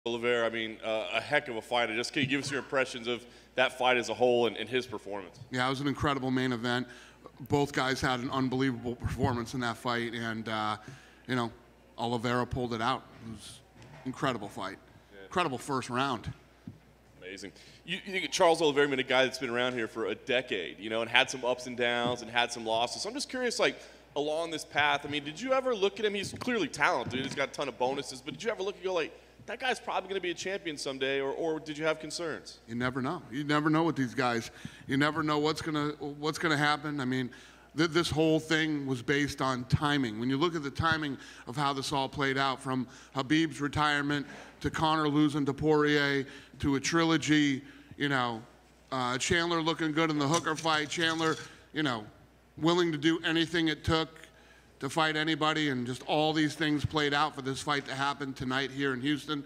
Olivera, I mean, a heck of a fighter. Just can you give us your impressions of that fight as a whole and his performance? Yeah, it was an incredible main event. Both guys had an unbelievable performance in that fight, and you know, Olivera pulled it out. It was an incredible fight. Yeah. Incredible first round. Amazing. You think Charles Olivera been a guy that's been around here for a decade, you know, and had some ups and downs and had some losses. So I'm just curious, like, along this path, I mean, did you ever look at him? He's clearly talented. He's got a ton of bonuses. But did you ever look and go, like, that guy's probably going to be a champion someday, or did you have concerns? You never know. You never know with these guys. You never know what's gonna happen. I mean, this whole thing was based on timing. When you look at the timing of how this all played out, from Khabib's retirement to Conor losing to Poirier to a trilogy, you know, Chandler looking good in the Hooker fight, Chandler, you know, willing to do anything it took to fight anybody, and just all these things played out for this fight to happen tonight here in Houston,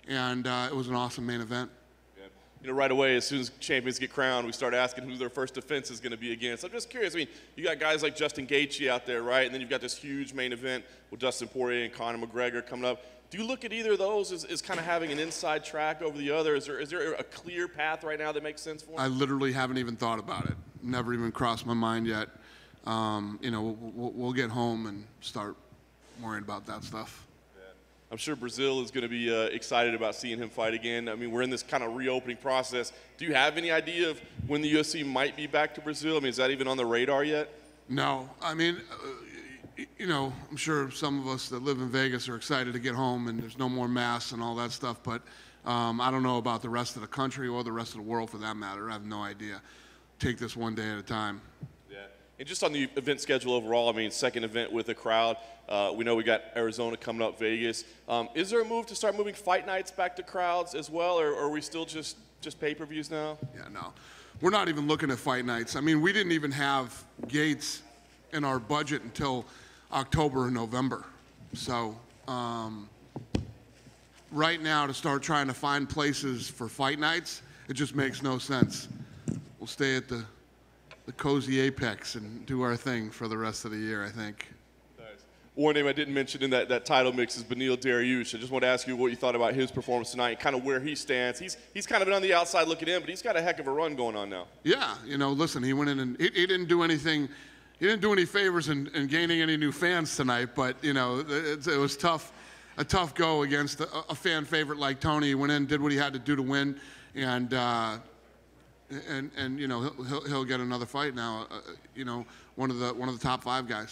and it was an awesome main event. Yeah. You know, right away, as soon as champions get crowned, we start asking who their first defense is going to be against. I'm just curious. I mean, you got guys like Justin Gaethje out there, right? And then you've got this huge main event with Dustin Poirier and Conor McGregor coming up. Do you look at either of those as kind of having an inside track over the other? Is there a clear path right now that makes sense for them? I literally haven't even thought about it. Never even crossed my mind yet. You know, we'll get home and start worrying about that stuff. Yeah. I'm sure Brazil is going to be excited about seeing him fight again. I mean, we're in this kind of reopening process. Do you have any idea of when the UFC might be back to Brazil? I mean, is that even on the radar yet? No. I mean, you know, I'm sure some of us that live in Vegas are excited to get home and there's no more masks and all that stuff, but I don't know about the rest of the country or the rest of the world for that matter. I have no idea. Take this one day at a time. And just on the event schedule overall, I mean, second event with a crowd. We know we got Arizona coming up, Vegas. Is there a move to start moving fight nights back to crowds as well, or are we still just pay-per-views now? Yeah, no. We're not even looking at fight nights. I mean, we didn't even have gates in our budget until October and November. So right now, to start trying to find places for fight nights, it just makes no sense. We'll stay at the cozy apex and do our thing for the rest of the year, I think. Nice. One name I didn't mention in that title mix is Beneil Dariush. I just want to ask you what you thought about his performance tonight and kind of where he stands. He's kind of been on the outside looking in, but he's got a heck of a run going on now. Yeah, you know, listen, he went in and he didn't do anything. He didn't do any favors in gaining any new fans tonight, but, you know, it was tough, a tough go against a fan favorite like Tony. He went in, did what he had to do to win, and you know, he'll get another fight now. You know, one of the top 5 guys.